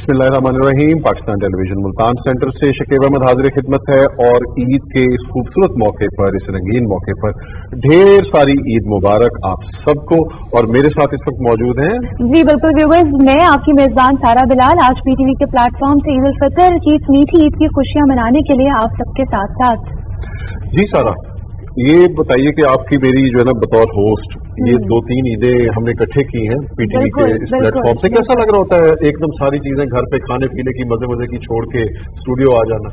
बिस्मिल्लाहिर्रहमानिर्रहीम। Pakistan television Multan centre से शकीब अहमद हाजिर खिदमत है और ईद के इस खूबसूरत मौके पर, इस रंगीन मौके पर ढेर सारी ईद मुबारक आप सबको। और मेरे साथ इस वक्त मौजूद हैं जी बिल्कुल व्यूवर्स, मैं आपकी मेजबान सारा बिलाल आज पीटीवी के प्लेटफॉर्म से ईद उल फितर की इस मीठी ईद की खुशियां मनाने के लिए आप सबके साथ साथ। जी सारा, ये बताइए कि आपकी मेरी जो है ना बतौर होस्ट ये 2-3 ईदें हमने इकट्ठे की हैं पीटीवी के इस प्लेटफॉर्म से, कैसा लग रहा होता है एकदम सारी चीजें घर पे खाने पीने की मजे मजे की छोड़ के स्टूडियो आ जाना?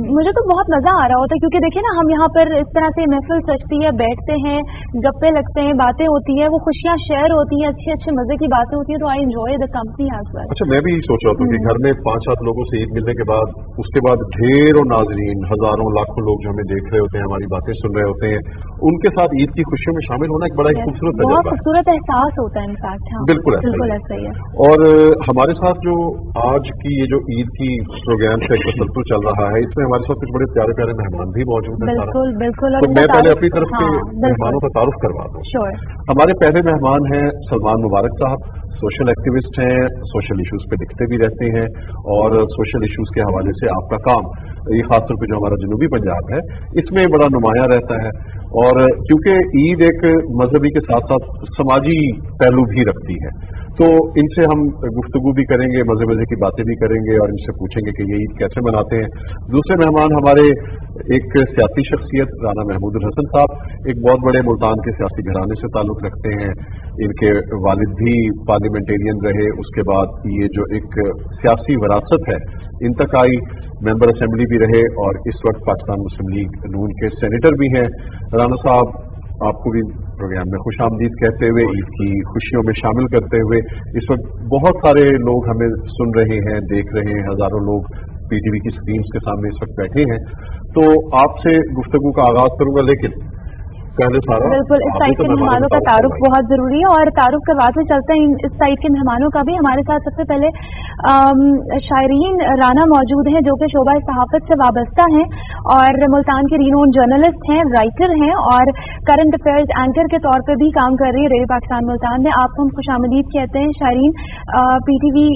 मुझे तो बहुत मजा आ रहा होता है क्योंकि देखिए ना, हम यहाँ पर इस तरह से महफिल सजती है, बैठते हैं, गप्पे लगते हैं, बातें होती है, वो खुशियाँ शेयर होती हैं, अच्छी अच्छी मजे की बातें होती हैं, तो I enjoy the company as well. अच्छा, मैं भी सोच रहा था कि घर में 5-7 लोगों से ईद मिलने के बाद उसके बाद ढेरों नाजरीन, हजारों लाखों लोग जो हमें देख रहे होते हैं, हमारी बातें सुन रहे होते हैं, उनके साथ ईद की खुशियों में शामिल होना एक बड़ा ही खूबसूरत तजुर्बा है, खूबसूरत एहसास होता है इनफैक्ट। हाँ, बिल्कुल ऐसा ही है। और हमारे साथ जो आज की ये जो ईद की प्रोग्राम का एक तसल्सल चल रहा है, इसमें हमारे साथ कुछ बड़े प्यारे प्यारे मेहमान भी मौजूद हैं। बिल्कुल बिल्कुल। तो मैं पहले अपनी तरफ के मेहमानों का तारुफ करवा दूं। हमारे पहले मेहमान हैं सलमान मुबारक साहब, सोशल एक्टिविस्ट हैं, सोशल इश्यूज पे लिखते भी रहते हैं और सोशल इश्यूज के हवाले से आपका काम ये खासतौर पे जो हमारा जनूबी पंजाब है इसमें बड़ा नुमाया रहता है। और क्योंकि ईद एक मजहबी के साथ साथ समाजी पहलू भी रखती है, तो इनसे हम गुफ्तगू भी करेंगे, मजे मजे की बातें भी करेंगे और इनसे पूछेंगे कि ये ईद कैसे मनाते हैं। दूसरे मेहमान हमारे एक सियासी शख्सियत राना महमूदुल हसन साहब, एक बहुत बड़े मुल्तान के सियासी घराने से ताल्लुक़ रखते हैं, इनके वालिद भी पार्लियामेंटेरियन रहे, उसके बाद ये जो एक सियासी विरासत है इन तक आई, मेंबर असेंबली भी रहे और इस वक्त पाकिस्तान मुस्लिम लीग नून के सेनेटर भी हैं। राना साहब, आपको भी प्रोग्राम में खुश आमदीद कहते हुए, ईद की खुशियों में शामिल करते हुए। इस वक्त बहुत सारे लोग हमें सुन रहे हैं, देख रहे हैं, हजारों लोग पीटीवी की स्क्रीन के सामने इस वक्त बैठे हैं, तो आपसे गुफ्तगू का आगाज करूंगा, लेकिन पहले सारा बिल्कुल इस साइड के मेहमानों का तारुफ बहुत जरूरी है और तारुफ करवाते चलते हैं इस साइड के मेहमानों का भी। हमारे साथ सबसे पहले शायरीन राना मौजूद हैं जो कि शोबा सहाफत से वाबस्ता हैं और मुल्तान के रीनोन जर्नलिस्ट हैं, राइटर हैं और करंट अफेयर्स एंकर के तौर पर भी काम कर रही है रेडियो पाकिस्तान मुल्तान में। आपको हम खुशामदीद कहते हैं शायरीन पीटीवी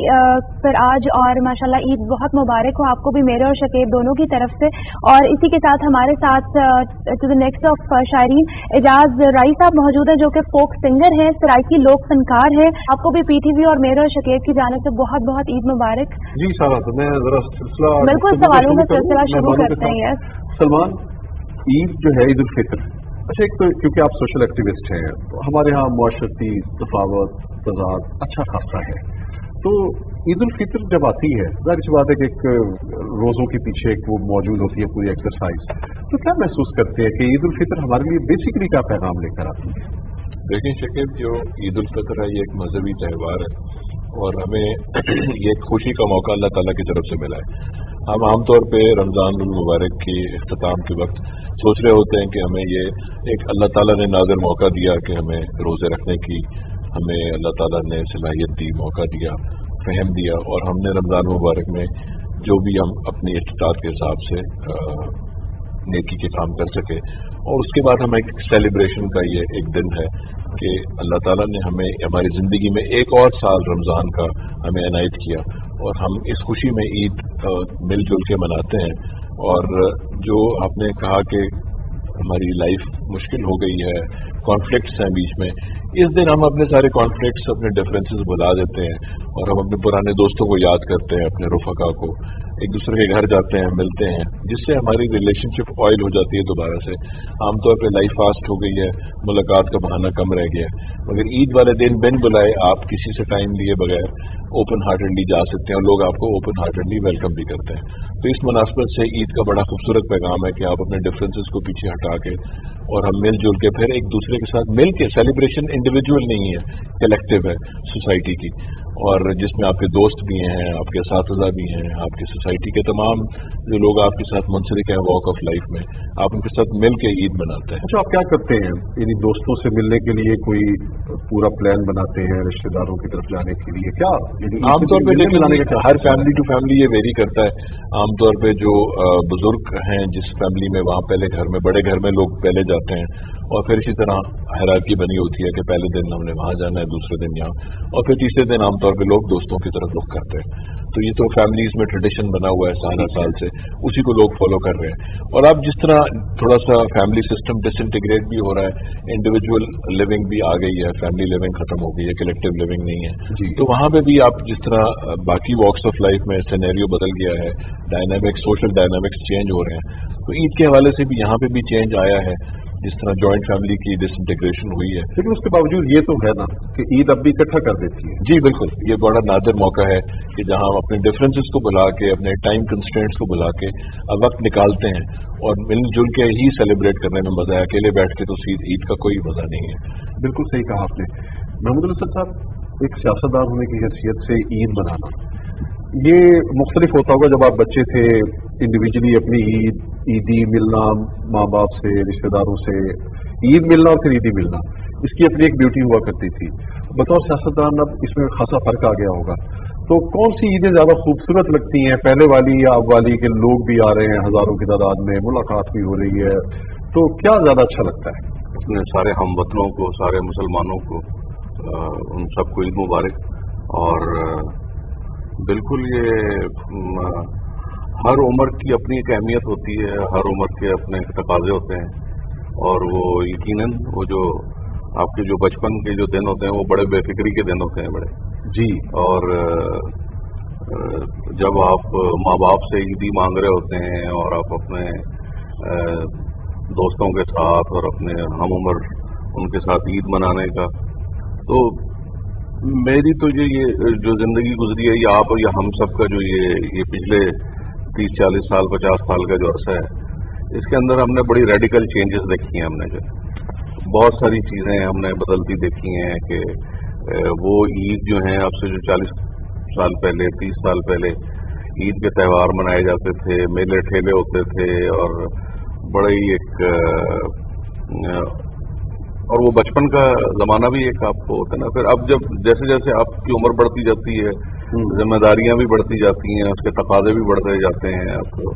पर आज, और माशाल्लाह ईद बहुत मुबारक हो आपको भी, मेरे और शकीब दोनों की तरफ से। और इसी के साथ हमारे साथ टू द नेक्स्ट ऑफ शायरीन एजाज राई साहब मौजूद है जो कि फोक सिंगर है, सराइकी लोक फनकार है। आपको भी पीटीवी और मेरे और शकीब की जानिब से बहुत बहुत ईद मुबारक। जी सारा, तो मैं जरा सिलसिला बिल्कुल सवालों का सिलसिला शुरू करते हैं। यस सलमान, ईद जो है ईद उल फितर, अच्छा एक तो क्योंकि आप सोशल एक्टिविस्ट हैं तो हमारे यहाँ मुआशरती तफावत तजाद अच्छा खासा है, तो ईद उल फितर जब आती है जाहिर सी बात है कि एक रोज़ों के पीछे एक वो मौजूद होती है पूरी एक्सरसाइज, तो क्या महसूस करते हैं कि ईद उल फितर हमारे लिए बेसिकली क्या पैगाम लेकर आती है? देखिए शकीब, जो ईद उल फितर है ये एक मजहबी त्यौहार है और हमें ये एक खुशी का मौका अल्लाह ताला की तरफ से मिला है। हम आमतौर पे रमज़ान मुबारक के इख्तिताम के वक्त सोच रहे होते हैं कि हमें ये एक अल्लाह ताला ने नाज़र मौका दिया कि हमें रोज़े रखने की, हमें अल्लाह ताला ने सलाहियत दी, मौका दिया, फहम दिया और हमने रमज़ान मुबारक में जो भी हम अपनी इस्तिताअत के हिसाब से नेकी के काम कर सके। और उसके बाद हमें एक सेलिब्रेशन का ये एक दिन है कि अल्लाह ताला ने हमें हमारी ज़िंदगी में एक और साल रमज़ान का हमें इनायत किया और हम इस खुशी में ईद मिलजुल के मनाते हैं। और जो आपने कहा कि हमारी लाइफ मुश्किल हो गई है, कॉन्फ्लिक्ट्स हैं बीच में, इस दिन हम अपने सारे कॉन्फ्लिक्ट्स, अपने डिफरेंसेस भुला देते हैं और हम अपने पुराने दोस्तों को याद करते हैं, अपने रुफका को, एक दूसरे के घर जाते हैं, मिलते हैं, जिससे हमारी रिलेशनशिप ऑयल हो जाती है दोबारा से। आमतौर पे लाइफ फास्ट हो गई है, मुलाकात का बहाना कम रह गया है, मगर ईद वाले दिन बिन बुलाए आप किसी से टाइम लिए बगैर ओपन हार्टेडली जा सकते हैं और लोग आपको ओपन हार्टेडली वेलकम भी करते हैं। तो इस मुनासबत से ईद का बड़ा खूबसूरत पैगाम है कि आप अपने डिफरेंसेस को पीछे हटा के और हम मिलजुल के फिर एक दूसरे के साथ मिल के, सेलिब्रेशन इंडिविजुअल नहीं है, कलेक्टिव है सोसाइटी की, और जिसमें आपके दोस्त भी हैं, आपके साथीज़ा भी हैं, आपकी सोसाइटी के तमाम जो लोग आपके साथ मुंसलिक हैं वॉक ऑफ लाइफ में, आप उनके साथ मिल के ईद मनाते हैं। अच्छा, आप क्या करते हैं इन दोस्तों से मिलने के लिए? कोई पूरा प्लान बनाते हैं रिश्तेदारों की तरफ जाने के लिए? क्या आमतौर पर देखिए हर फैमिली टू फैमिली ये वेरी करता है। आमतौर पर जो बुजुर्ग हैं जिस फैमिली में, वहाँ पहले घर में, बड़े घर में लोग पहले जाते हैं और फिर इसी तरह हायरार्की बनी होती है कि पहले दिन हमने वहाँ जाना है, दूसरे दिन यहाँ, और फिर तीसरे दिन आमतौर पे लोग दोस्तों की तरफ रुख करते हैं। तो ये तो फैमिलीज में ट्रेडिशन बना हुआ है सारा साल से, उसी को लोग फॉलो कर रहे हैं। और अब जिस तरह थोड़ा सा फैमिली सिस्टम डिसइंटीग्रेट भी हो रहा है, इंडिविजुअल लिविंग भी आ गई है, फैमिली लिविंग खत्म हो गई है, कलेक्टिव लिविंग नहीं है, तो वहाँ पे भी आप जिस तरह बाकी वॉक्स ऑफ लाइफ में सिनेरियो बदल गया है, डायनामिक्स, सोशल डायनामिक्स चेंज हो रहे हैं, तो ईद के हवाले से भी यहाँ पे भी चेंज आया है, जिस तरह जॉइंट फैमिली की डिसइंटीग्रेशन हुई है। लेकिन उसके बावजूद ये तो है ना कि ईद अब भी इकट्ठा कर देती है। जी बिल्कुल, ये बड़ा नादिर मौका है कि जहां हम अपने डिफरेंसेस को बुला के, अपने टाइम कंस्ट्रेंट्स को बुला के वक्त निकालते हैं और मिलजुल के ही सेलिब्रेट करने में मजा है। अकेले बैठ के तो ईद का कोई मजा नहीं है। बिल्कुल सही कहा आपने। महमूद असद साहब, एक सियासतदान होने की हैसियत से ईद मनाना ये मुख्तलिफ होता होगा। जब आप बच्चे थे, इंडिविजुअली अपनी ईदी मिलना, माँ बाप से, रिश्तेदारों से ईद मिलना और फिर ईदी मिलना, इसकी अपनी एक ब्यूटी हुआ करती थी। बतौर सियासतदान अब इसमें खासा फर्क आ गया होगा, तो कौन सी ईदें ज़्यादा खूबसूरत लगती हैं, पहले वाली या अब वाली? के लोग भी आ रहे हैं हज़ारों की तादाद में, मुलाकात भी हो रही है, तो क्या ज़्यादा अच्छा लगता है? अपने सारे हमवतनों को, सारे मुसलमानों को, उन सबको ईद मुबारक। और बिल्कुल ये हर उम्र की अपनी एक अहमियत होती है, हर उम्र के अपने तकाजे होते हैं, और वो यकीनन वो जो आपके जो बचपन के जो दिन होते हैं वो बड़े बेफिक्री के दिन होते हैं बड़े जी। और जब आप माँ बाप से ईदी मांग रहे होते हैं और आप अपने दोस्तों के साथ और अपने हम उम्र उनके साथ ईद मनाने का, तो मेरी तो ये जो जिंदगी गुजरी है, या आप या हम सब का जो ये पिछले 30-40 साल 50 साल का जो अरसा है, इसके अंदर हमने बड़ी रेडिकल चेंजेस देखी हैं। हमने जो बहुत सारी चीज़ें हमने बदलती देखी हैं कि वो ईद जो है आपसे जो 40 साल पहले, 30 साल पहले ईद के त्यौहार मनाए जाते थे, मेले ठेले होते थे, और बड़ा ही एक और वो बचपन का जमाना भी एक आपको होता है ना। फिर अब जब जैसे जैसे आपकी उम्र बढ़ती जाती है, जिम्मेदारियां भी बढ़ती जाती हैं, उसके तकाजे भी बढ़ते जाते हैं, आपको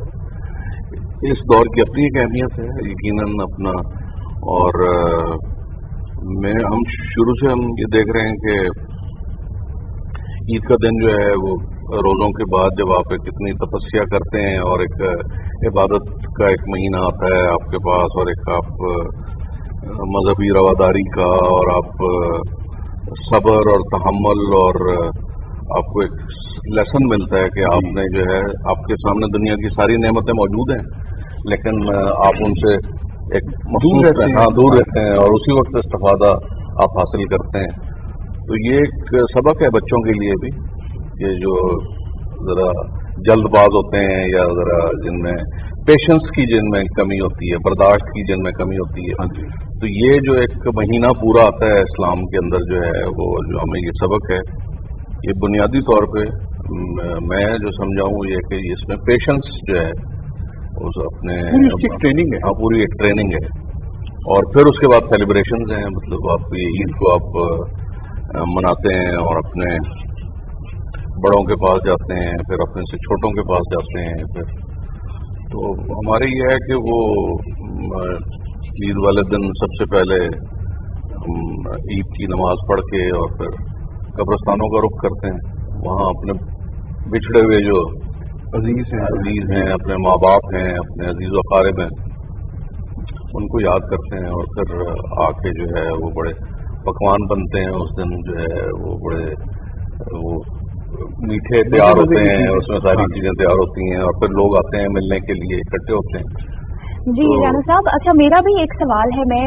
इस दौर की अपनी एक अहमियत है यकीनन अपना। और हम शुरू से हम ये देख रहे हैं कि ईद का दिन जो है वो रोज़ों के बाद जब आप एक इतनी तपस्या करते हैं और एक इबादत का एक महीना आता है आपके पास, और एक आप मजहबी रवादारी का, और आप सब्र और तहम्मुल, और आपको एक लेसन मिलता है कि आपने जो है आपके सामने दुनिया की सारी नेमतें मौजूद हैं, लेकिन आप उनसे एक दूर रहते हैं और उसी वक्त इस्तिफादा आप हासिल करते हैं। तो ये एक सबक है बच्चों के लिए भी, ये जो ज़रा जल्दबाज होते हैं या ज़रा जिनमें पेशेंस की जिनमें कमी होती है, बर्दाश्त की जिनमें कमी होती है, तो ये जो एक महीना पूरा आता है इस्लाम के अंदर जो है वो जो हमें ये सबक है, ये बुनियादी तौर पे मैं जो समझाऊँ ये कि इसमें पेशेंस जो है उस अपने ट्रेनिंग है, पूरी एक ट्रेनिंग है। और फिर उसके बाद सेलिब्रेशंस हैं, मतलब आप ये ईद को आप मनाते हैं और अपने बड़ों के पास जाते हैं, फिर अपने से छोटों के पास जाते हैं। फिर तो हमारे ये है कि वो ईद वाले दिन सबसे पहले ईद की नमाज पढ़ के और फिर कब्रिस्तानों का रुख करते हैं, वहाँ अपने बिछड़े हुए जो अजीज हैं, अपने माँ बाप हैं, अपने अजीज व अकारिब हैं, उनको याद करते हैं। और फिर आके जो है वो बड़े पकवान बनते हैं उस दिन, जो है वो बड़े वो मीठे तैयार होते हैं, उसमें सारी चीजें तैयार होती हैं, और फिर लोग आते हैं मिलने के लिए, इकट्ठे होते हैं। जी राना साहब, अच्छा मेरा भी एक सवाल है, मैं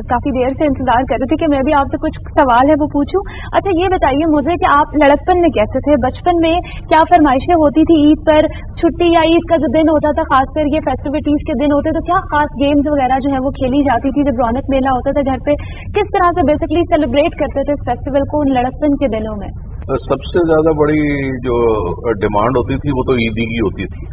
काफी देर से इंतजार कर रही थी कि मैं भी आपसे कुछ सवाल है वो पूछूं। अच्छा ये बताइए मुझे कि आप लड़कपन में कैसे थे, बचपन में क्या फरमाइशें होती थी ईद पर, छुट्टी या ईद का जो दिन होता था, खासकर ये फेस्टिविटीज के दिन होते तो क्या खास गेम्स वगैरह जो है वो खेली जाती थी? जब रौनक मेला होता था घर पे, किस तरह से बेसिकली सेलिब्रेट करते थे इस फेस्टिवल को उन लड़कपन के दिनों में? सबसे ज्यादा बड़ी जो डिमांड होती थी वो तो ईदी की होती थी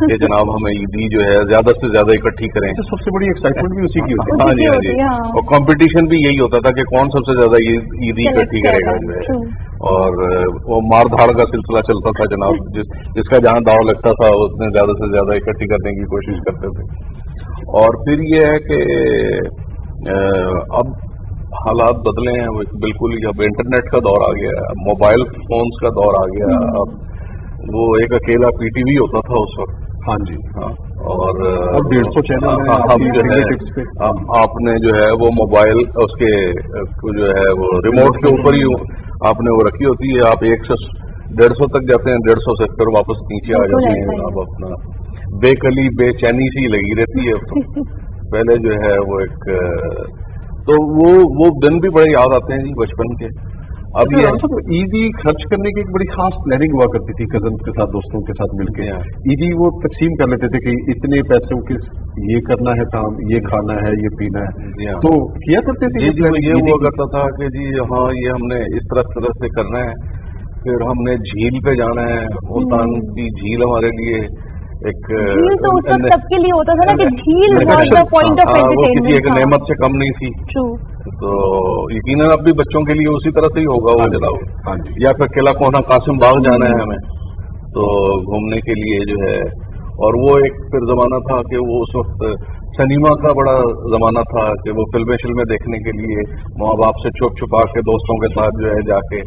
कि जनाब हमें ईदी जो है ज्यादा से ज्यादा इकट्ठी करें। तो सबसे बड़ी एक्साइटमेंट भी उसी की होती है। हाँ जी, हाँ जी। और कंपटीशन भी यही होता था कि कौन सबसे ज्यादा ईदी इकट्ठी करेगा जो है, और वो मार धाड़ का सिलसिला चलता था जनाब, जिसका जहाँ दाव लगता था उसने ज्यादा से ज्यादा इकट्ठी करने की कोशिश करते थे। और फिर ये है कि अब हालात बदले हैं बिल्कुल ही। अब इंटरनेट का दौर आ गया, मोबाइल फोन्स का दौर आ गया, अब वो एक अकेला PTV होता था उस वक्त। हाँ जी, हाँ, और 150 चैनल अब जो है आपने जो है वो मोबाइल उसके जो है वो रिमोट के ऊपर ही आपने वो रखी होती है, आप 100-150 तक जाते हैं, 150 से फिर वापस नीचे आ जाते हैं। अब अपना बेकली बेचैनी सी लगी रहती है। तो पहले जो है वो एक तो वो दिन भी बड़े याद आते हैं जी बचपन के। अब ये ईदी खर्च करने की एक बड़ी खास प्लानिंग हुआ करती थी कजन के साथ, दोस्तों के साथ मिलकर। ईदी वो तकसीम कर लेते थे कि इतने पैसों के ये करना है काम, ये खाना है, ये पीना है, तो किया करते थे। ये हुआ करता था कि जी हाँ ये हमने इस तरह से करना है, फिर हमने झील पे जाना है। मुल्तान की झील हमारे लिए एक झील तो उस वक्त सबके लिए होता था ना कि झील was the point of entertainment, किसी एक नेमत से कम नहीं थी। ट्रू। तो यकीनन अब भी बच्चों के लिए उसी तरह से ही होगा वो जलाओ। हाँ जी। या फिर किला कोना कासिम बाग जाना है हमें तो घूमने के लिए जो है। और वो एक फिर जमाना था कि वो उस वक्त सिनेमा का बड़ा जमाना था कि वो फिल्में देखने के लिए माँ बाप से छुप छुपा के दोस्तों के साथ जो है जाके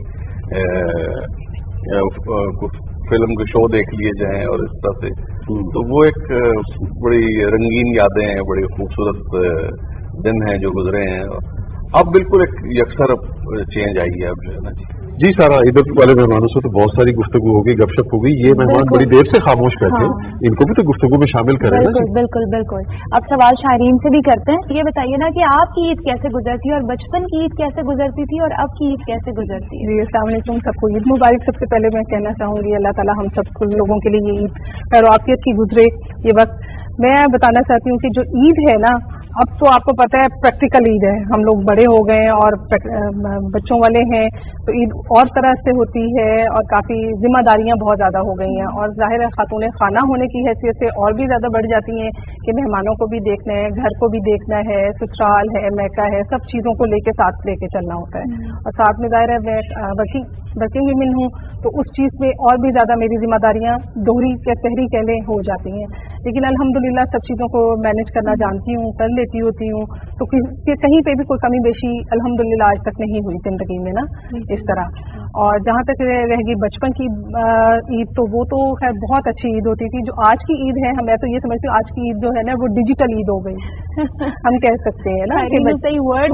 फिल्म के शो देख लिए जाएं और इस तरह से। तो वो एक बड़ी रंगीन यादें हैं, बड़ी खूबसूरत दिन हैं जो गुजरे हैं। अब बिल्कुल एक यकसर चेंज आई है अब जो है ना जी। सारा इधर वाले मेहमानों से तो बहुत सारी गुफ्तगू होगी, गपशप होगी। ये मेहमान बड़ी देर से खामोश बैठे हैं, इनको भी तो गुफ्तगू में शामिल करें। बिल्कुल बिल्कुल बिल्कुल। अब सवाल शायरीन से भी करते हैं। ये बताइए ना कि आपकी ईद कैसे गुजरती है और बचपन की ईद कैसे गुजरती थी और अब की ईद कैसे गुजरती है? जी अस्सलाम वालेकुम, सबको ईद मुबारक। सबसे पहले मैं कहना चाहूँगी अल्लाह ताला हम सब लोगों के लिए ईद खैर आफियत की गुजरे ये वक्त। मैं बताना चाहती हूँ कि जो ईद है ना, अब तो आपको पता है प्रैक्टिकल ईद है, हम लोग बड़े हो गए हैं और बच्चों वाले हैं, तो ईद और तरह से होती है और काफ़ी जिम्मेदारियां बहुत ज़्यादा हो गई हैं। और ज़ाहिर है खातून खाना होने की हैसियत से और भी ज़्यादा बढ़ जाती हैं कि मेहमानों को भी देखना है, घर को भी देखना है, ससुराल है, मैका है, सब चीज़ों को लेके चलना होता है। और साथ में ज़ाहिर है मैं वर्किंग वुमेन हूँ, तो उस चीज़ में और भी ज़्यादा मेरी जिम्मेदारियाँ दोहरी सहरी कह लें हो जाती हैं। लेकिन अल्हम्दुलिल्लाह सब चीज़ों को मैनेज करना जानती हूँ, कर लेती होती हूँ, तो कहीं पे भी कोई कमी बेशी अल्हम्दुलिल्लाह आज तक नहीं हुई ज़िंदगी में ना इस तरह। और जहाँ तक रहेगी बचपन की ईद, तो वो तो खैर बहुत अच्छी ईद होती थी। जो आज की ईद है, मैं तो ये समझती हूँ आज की ईद जो है ना वो डिजिटल ईद हो गई हम कह सकते हैं ना कि सही वर्ड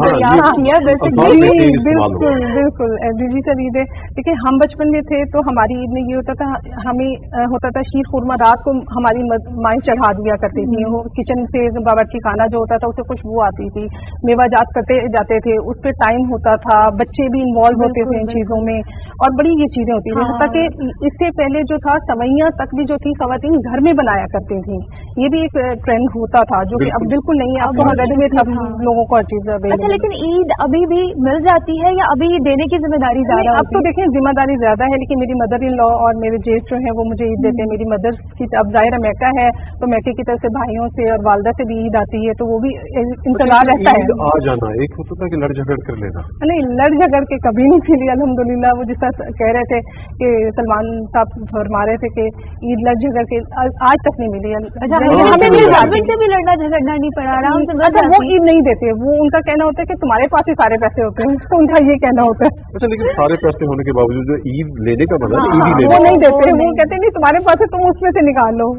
बिल्कुल बिल्कुल डिजिटल ईद है। देखिए हम बचपन में थे तो हमारी ईद में ये होता था, हमें होता था शीर खुरमा रात को हमारी माएँ चढ़ा दिया करती थी। वो किचन से बावर्ची खाना जो होता था उसे खुशबू आती थी, मेवा जात करते जाते थे, उस पर टाइम होता था, बच्चे भी इन्वॉल्व होते थे इन चीज़ों में और बड़ी ये चीज़ें होती थी। ताकि इससे पहले जो था सवैयाँ तक भी जो थी ख़वातीन घर में बनाया करती थी, ये भी एक ट्रेंड होता था जो कि अब बिल्कुल नहीं है। अब बहुत रेडीमेड अब लोगों को हर चीज़ अवेलेबल। अच्छा, लेकिन ईद अभी भी मिल जाती है या अभी देने की जिम्मेदारी ज़्यादा? अब तो देखें जिम्मेदारी ज़्यादा है, लेकिन मेरी मदर इन लॉ और मेरे जेठ जो है वो मुझे ईद देते हैं। मेरी मदर की अब ज़ाहिर मैका है तो मैके की तरफ से भाइयों से और वालदा से भी ईद आती है, तो वो भी इंतजार रहता है। आ जाना एक होता था कि लड़ झगड़ कर लेना, नहीं लड़ झगड़ के कभी नहीं थी अल्हम्दुलिल्लाह। वो जिस तरह कह रहे थे कि सलमान साहब फरमा रहे थे कि ईद लड़ झगड़ के आज तक नहीं मिली। अच्छा, हमें मेरे हस्बैंड से भी लड़ना झगड़ना नहीं पड़ा रहा। अच्छा, वो ईद नहीं देते, वो उनका कहना होता है कि तुम्हारे पास ही सारे पैसे होते हैं, तो उनका ये कहना होता है। अच्छा, लेकिन सारे पैसे होने के बावजूद जो ईद लेने का मतलब ईद ही वो नहीं देते, वो कहते नहीं तुम्हारे पास है तुम उसमें से निकाल लो।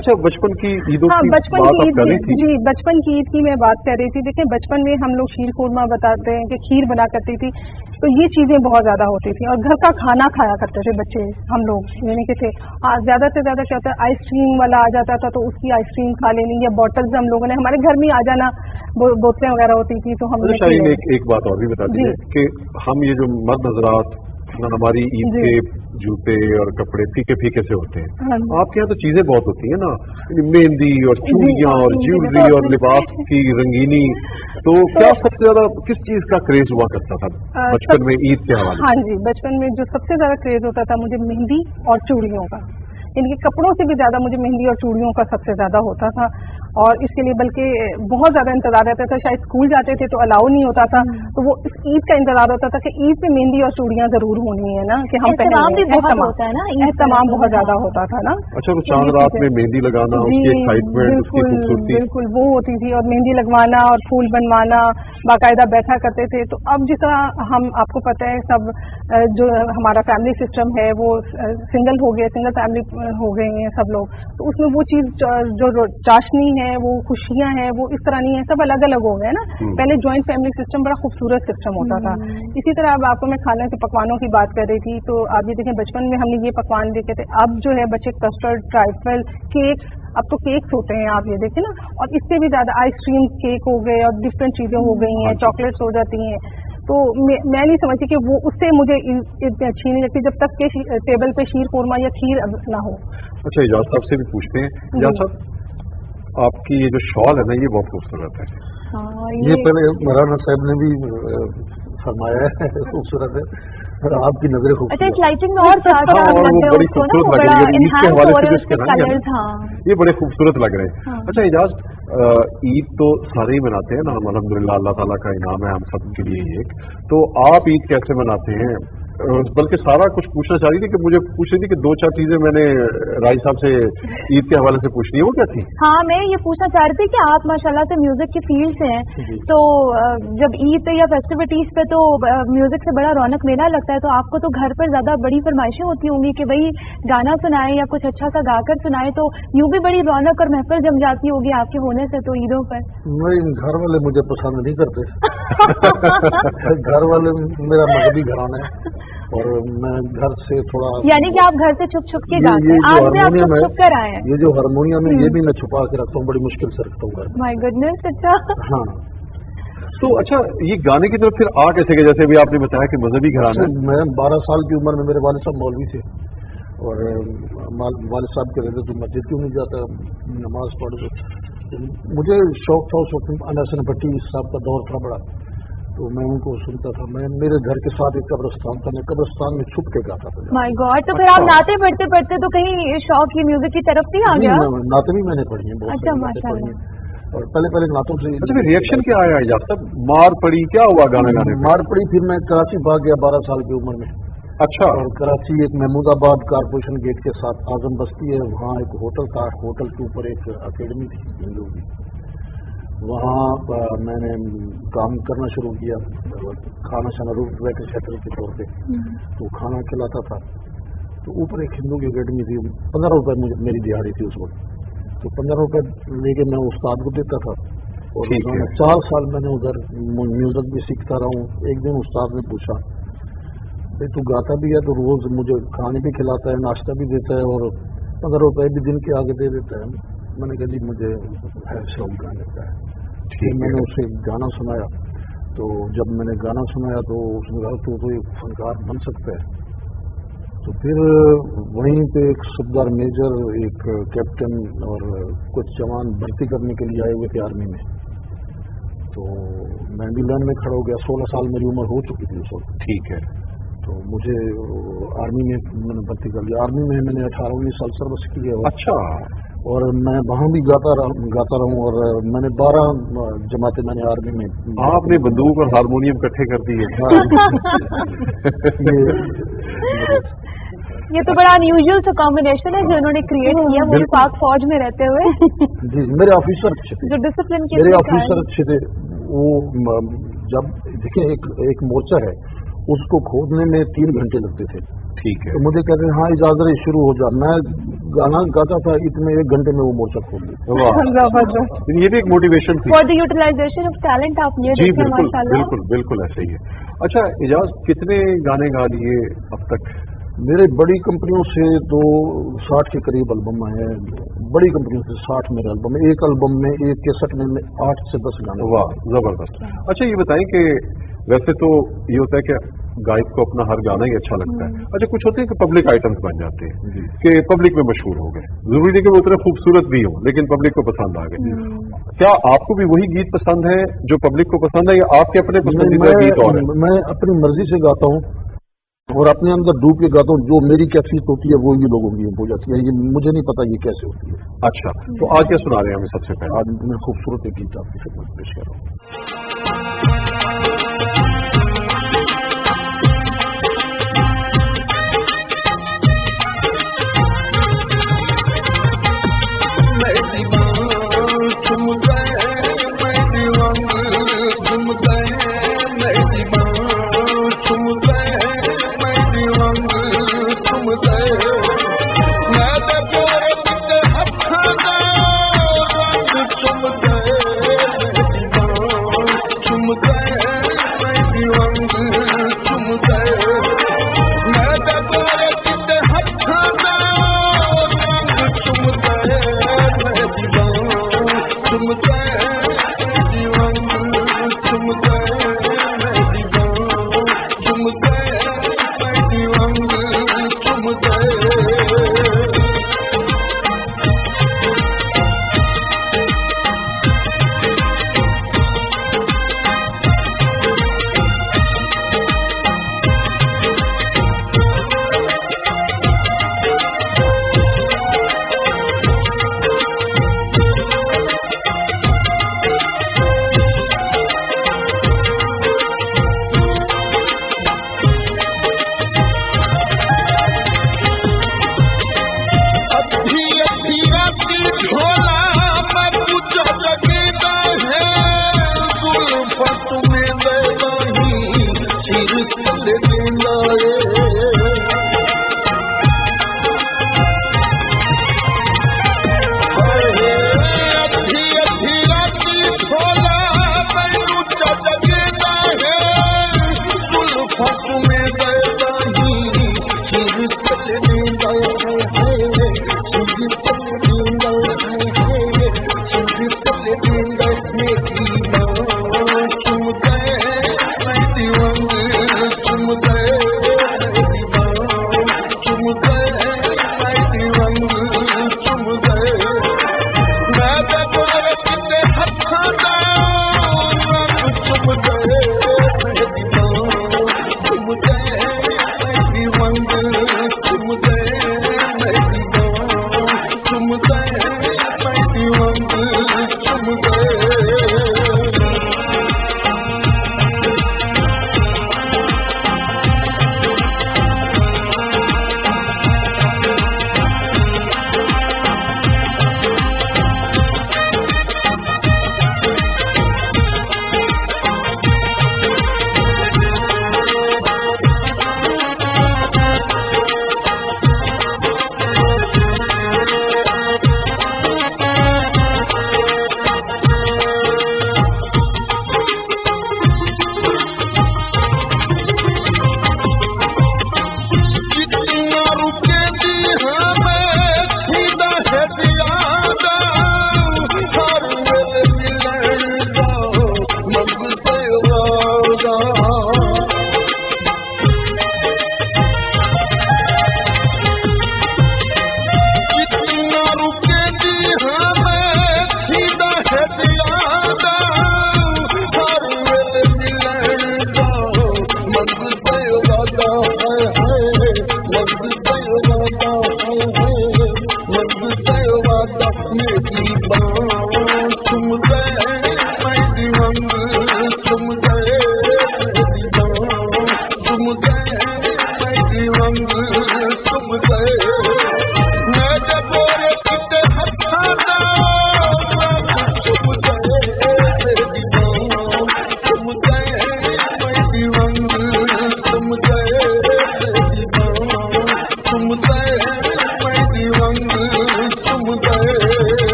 अच्छा, बचपन की ईदों की बचपन बात की आप कर रही थी? जी बचपन की ईद की मैं बात कर रही थी। देखिए बचपन में हम लोग शीर खुरमा बताते हैं कि खीर बना करती थी, तो ये चीज़ें बहुत ज़्यादा होती थी। और घर का खाना खाया करते थे बच्चे हम लोग, यानी कि थे ज़्यादा से ज़्यादा क्या होता है आइसक्रीम वाला आ जाता था तो उसकी आइसक्रीम खा लेनी, या बॉटल्स हम लोगों ने हमारे घर में आ जाना, बोतलें वगैरह होती थी तो हम एक बात और भी बता दीजिए कि हम ये जो मर्द हजरात हमारी ईद के जूते और कपड़े फीके फीके से होते हैं, आपके यहाँ तो चीजें बहुत होती है ना, मेहंदी और चूड़ियाँ और ज्वेलरी और लिबास की रंगीनी, तो क्या सबसे ज्यादा किस चीज का क्रेज हुआ करता था बचपन में ईद के हवाले? हाँ जी, बचपन में जो सबसे ज्यादा क्रेज होता था मुझे मेहंदी और चूड़ियों का। इनके कपड़ों से भी ज्यादा मुझे मेहंदी और चूड़ियों का सबसे ज्यादा होता था। और इसके लिए बल्कि बहुत ज्यादा इंतजार रहता था। शायद स्कूल जाते थे तो अलाउ नहीं होता था, तो वो ईद का इंतजार होता था कि ईद पे मेहंदी और चूड़ियाँ जरूर होनी है ना, कि हम एहतमाम भी बहुत होता है ना, एहतमाम बहुत ज्यादा होता था ना। अच्छा, तो चांद रात में मेहंदी लगाना, उसकी एक्साइटमेंट, उसकी खूबसूरती, बिल्कुल वो होती थी। और मेहंदी लगवाना और फूल बनवाना, बाकायदा बैठा करते थे। तो अब जिस तरह हम आपको पता है सब जो हमारा फैमिली सिस्टम है वो सिंगल हो गया, सिंगल फैमिली हो गए हैं सब लोग, तो उसमें वो चीज़ जो चाशनी है, वो खुशियाँ हैं, वो इस तरह नहीं है, सब अलग अलग हो गए ना। पहले जॉइंट फैमिली सिस्टम बड़ा खूबसूरत सिस्टम होता था। इसी तरह अब आपको मैं खाने के पकवानों की बात कर रही थी, तो आप ये देखें बचपन में हमने ये पकवान देखे थे, अब जो है बच्चे कस्टर्ड, ट्राइफल, केक, अब तो केक्स होते हैं, आप ये देखें ना, और इससे भी ज़्यादा आइसक्रीम केक हो गए और डिफरेंट चीज़ें हो गई हैं, चॉकलेट्स हो जाती हैं। तो मैं नहीं समझती कि वो उससे मुझे इतनी अच्छी नहीं लगती जब तक कि टेबल पे शीर कोरमा या खीर ना हो। अच्छा, एजाज साहब से भी पूछते हैं। एजाज साहब, आपकी ये जो शॉल है ना, ये बहुत खूबसूरत है। हाँ, ये पहले मौलाना साहब ने भी फरमाया है, खूबसूरत है, और आपकी नजरें खूबसूरत। अच्छा, इस लाइटिंग में और चार हाँ, और वो बड़ी खूबसूरत लग रही है ईद के हवाले से जिसके कलर्स। हाँ, ये बड़े खूबसूरत लग रहे हैं। हाँ। अच्छा एजाज, ईद तो सारे ही मनाते हैं ना, हम अल्हम्दुलिल्लाह, अल्लाह ताला का इनाम है हम सब के लिए एक। तो आप ईद कैसे मनाते हैं? बल्कि सारा कुछ पूछना चाह रही थी कि मुझे पूछ रही थी कि दो चार चीजें मैंने राय साहब से ईद के हवाले से पूछनी है, वो क्या थी? हाँ, मैं ये पूछना चाह रही थी कि आप माशाल्लाह से म्यूजिक की फील्ड से हैं, तो जब ईद या फेस्टिविटीज पे तो म्यूजिक से बड़ा रौनक मेला लगता है, तो आपको तो घर पर ज्यादा बड़ी फरमाइशें होती होंगी कि भाई गाना सुनाए या कुछ अच्छा सा गाकर सुनाए, तो यूं भी बड़ी रौनक और महफिल जम जाती होगी आपके होने से तो ईदों पर। नहीं, घर वाले मुझे पसंद नहीं करते। घर वाले मेरा मजहबी घराना है और मैं घर से थोड़ा, यानी कि आप घर से छुप छुप के गाते हैं? आज से आप छुप छुप कर आए हैं? ये जो हारमोनियम है ये भी मैं छुपा के रखता हूँ, बड़ी मुश्किल से रखता हूँ घर। My goodness. अच्छा। हाँ, तो अच्छा, ये गाने की तरफ फिर आ कैसे गए? जैसे भी आपने बताया कि मजहबी घराना है। मैं 12 साल की उम्र में मेरे वालिद साहब मौलवी थे और वालिद साहब के रहते तो मस्जिद क्यों नहीं जाता, नमाज पढ़। मुझे शौक था उस वक्त, अनासन भट्टी साहब का दौर था बड़ा, तो मैं उनको सुनता था। मैं मेरे घर के साथ एक कब्रिस्तान था, मैं कब्रिस्तान में छुप के गाता था। माय गॉड, तो फिर आप नाते पढ़ते पढ़ते तो कहीं शौक ये म्यूजिक की तरफ नहीं आ गया? नाते भी मैंने पढ़ी है, अच्छा, माशाल्लाह। और पहले नातों से। अच्छा, फिर रिएक्शन क्या आया एजाज साहब? मार पड़ी, क्या हुआ गाना गाने में? मार पड़ी, फिर मैं कराची भाग गया 12 साल की उम्र में। अच्छा। और कराची एक महमूदाबाद कारपोरेशन गेट के साथ आजम बस्ती है, वहाँ एक होटल था, होटल के ऊपर एक अकेडमी थी हिंदू की, वहाँ मैंने काम करना शुरू किया, खाना शाना वेटर शेटर के तौर पे, तो खाना खिलाता था। तो ऊपर एक हिंदू की अकेडमी थी, 15 रुपये मेरी दिहाड़ी थी उस वक्त, तो 15 रुपये लेके मैं उस्ताद को देता था और 4 साल मैंने उधर म्यूजिक भी सीखता रहा हूँ। एक दिन उस्ताद ने पूछा, भाई तू गाता भी है तो रोज मुझे खाने भी खिलाता है, नाश्ता भी देता है और 15 रुपये भी दिन के आगे दे देता है। मैंने कहा जी मुझे है शौक गाने का है। फिर मैंने उसे गाना सुनाया, तो जब मैंने गाना सुनाया तो उसने कहा तो एक फनकार बन सकता है। तो फिर वहीं पे एक सूबेदार मेजर, एक कैप्टन और कुछ जवान भर्ती करने के लिए आए हुए थे आर्मी में, तो मैं भी लाइन में खड़ा हो गया। 16 साल मेरी उम्र हो चुकी थी उस वक्त। ठीक है। तो मुझे आर्मी में मैंने भर्ती कर लिया। आर्मी में मैंने 18-19 साल सर्विस की है। अच्छा। और मैं वहाँ भी गाता रहा हूँ और मैंने 12 जमातें मैंने आर्मी में। आपने बंदूक और हारमोनियम इकट्ठे कर दिए। ये तो बड़ा अनयूजुअल सा कॉम्बिनेशन है जो उन्होंने क्रिएट किया मुझे पाक फौज में रहते हुए। जी, मेरे ऑफिसर अच्छे थे, जो डिसिप्लिन के मेरे ऑफिसर अच्छे थे। वो जब देखिए एक मोर्चा है उसको खोदने में 3 घंटे लगते थे। ठीक है। तो मुझे कहते हैं हाँ इजाजत शुरू हो जा। मैं गाना गाता था, इतने 1 घंटे में वो मोर्चा खोल दिया। ये भी एक मोटिवेशन थी for the utilisation of talent. आप ये देखिए माशाल्लाह। बिल्कुल बिल्कुल ऐसे ही है। अच्छा एजाज, कितने गाने गा लिए अब तक? मेरे बड़ी कंपनियों से तो 60 के करीब एल्बम आए हैं। बड़ी कंपनियों से 60 मेरे एल्बम में, एक एल्बम में एक कैसेट में 8 से 10 गाने। वाह, जबरदस्त। अच्छा ये बताएं कि वैसे तो ये होता है कि गायक को अपना हर गाना ही अच्छा लगता है। अच्छा, कुछ होते हैं कि पब्लिक आइटम्स बन जाते हैं कि पब्लिक में मशहूर हो गए, जरूरी नहीं कि वो उतने खूबसूरत भी हो लेकिन पब्लिक को पसंद आ गए। क्या आपको भी वही गीत पसंद है जो पब्लिक को पसंद है या आपके अपने पसंदीदा गीत और है? मैं अपनी मर्जी से गाता हूँ और अपने अंदर डूब के गाता हूँ। जो मेरी कैफियत होती है वो ही लोगों की हो जाती है। ये मुझे नहीं पता ये कैसे होती है। अच्छा, तो आज क्या सुना रहे हैं हमें? सबसे पहले आज मैं खूबसूरत एक गीत आपकी खिदमत पेश कर रहा हूँ। मैं दीवान तुम गए, मैं दीवान तुम गए।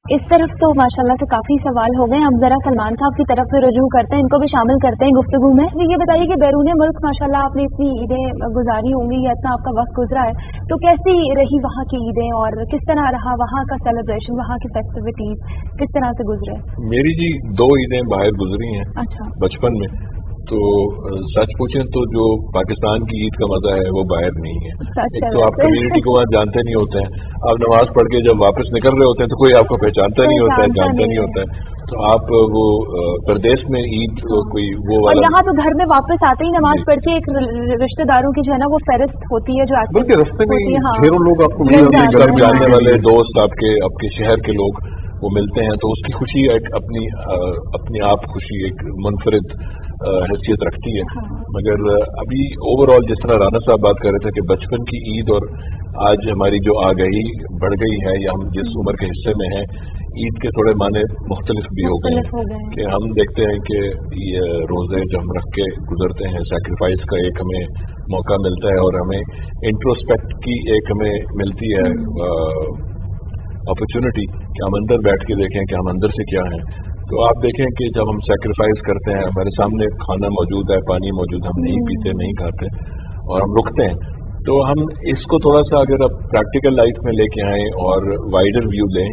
इस तरफ तो माशाल्लाह से काफी सवाल हो गए। अब जरा सलमान साहब की तरफ से रुजू करते हैं, इनको भी शामिल करते हैं गुफ्तगू में। तो ये बताइए कि बैरून मुल्क माशाल्लाह आपने इतनी ईदें गुजारी होंगी या इतना आपका वक्त गुजरा है, तो कैसी रही वहाँ की ईदें और किस तरह रहा वहाँ का सेलिब्रेशन, वहाँ की फेस्टिविटीज किस तरह से गुजरे? मेरी जी 2 ईदें बाहर गुजरी हैं। अच्छा। बचपन में तो सच पूछें तो जो पाकिस्तान की ईद का मजा है वो बाहर नहीं है। एक तो आप कम्युनिटी को वहाँ जानते नहीं होते हैं, आप नमाज पढ़ के जब वापस निकल रहे होते हैं तो कोई आपको पहचानता नहीं होता है, जानता नहीं होता है, तो आप वो प्रदेश में ईद कोई वो वाला। यहाँ तो घर में वापस आते ही नमाज पढ़ के एक रिश्तेदारों की जो है ना वो फहरिस्त होती है जो बल्कि रास्ते में ढेरों लोग आपको जानने वाले दोस्त आपके शहर के लोग वो मिलते हैं, तो उसकी खुशी एक अपनी आप खुशी एक मुनफरिद हैसियत रखती है। मगर अभी ओवरऑल जिस तरह राना साहब बात कर रहे थे कि बचपन की ईद और आज हमारी जो आ गई बढ़ गई है या हम जिस उम्र के हिस्से में हैं, ईद के थोड़े माने मुख्तलिफ भी हो गए हैं कि हम देखते हैं कि ये रोज़े जब हम रख के गुजरते हैं, सैक्रिफाइस का एक हमें मौका मिलता है और हमें इंट्रोस्पेक्ट की एक हमें मिलती है अपॉर्चुनिटी कि हम अंदर बैठ के देखें कि हम अंदर से क्या हैं। तो आप देखें कि जब हम सैक्रिफाइस करते हैं, हमारे सामने खाना मौजूद है, पानी मौजूद, हम नहीं पीते नहीं खाते और हम रुकते हैं, तो हम इसको थोड़ा सा अगर आप प्रैक्टिकल लाइफ में लेके आएँ और वाइडर व्यू लें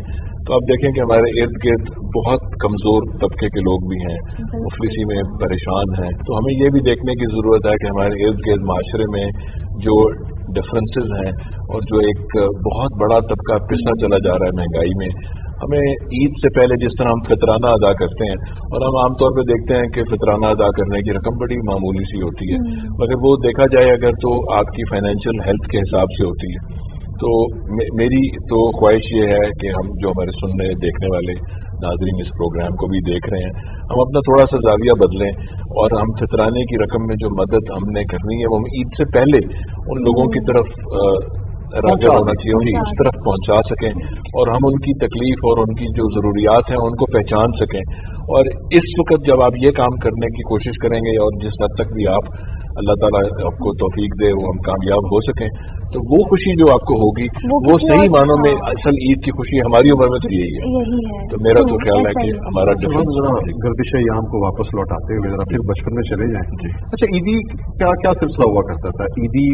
तो आप देखें कि हमारे इर्द गिर्द बहुत कमज़ोर तबके के लोग भी हैं, मुफलिसी में परेशान हैं। तो हमें ये भी देखने की ज़रूरत है कि हमारे इर्द गिर्द माशरे में जो डिफरेंसेस हैं और जो एक बहुत बड़ा तबका पिछड़ा चला जा रहा है महंगाई में, हमें ईद से पहले जिस तरह हम फितराना अदा करते हैं और हम आमतौर पर देखते हैं कि फितराना अदा करने की रकम बड़ी मामूली सी होती है, मगर वो देखा जाए अगर तो आपकी फाइनेंशियल हेल्थ के हिसाब से होती है। तो मेरी तो ख्वाहिश ये है कि हम जो हमारे सुनने देखने वाले नाज़रीन इस प्रोग्राम को भी देख रहे हैं, हम अपना थोड़ा सा जाविया बदलें और हम फितराने की रकम में जो मदद हमने करनी है वो हम ईद से पहले उन लोगों की तरफ राग़िब होना चाहिए, उन्हें इस तरफ पहुंचा सकें और हम उनकी तकलीफ और उनकी जो ज़रूरियात हैं उनको पहचान सकें। और इस वक्त जब आप ये काम करने की कोशिश करेंगे और जिस हद तक भी आप अल्लाह ताला आपको तौफीक दे वो हम कामयाब हो सकें, तो वो खुशी जो आपको होगी वो सही मानों में असल ईद की खुशी हमारी उम्र में तो यही है। तो मेरा तो ख्याल है कि हमारा गर्दिश यहाँ को वापस लौटाते हुए जरा फिर बचपन में चले जाएं। अच्छा, ईदी क्या क्या सिलसिला हुआ करता था? ईदी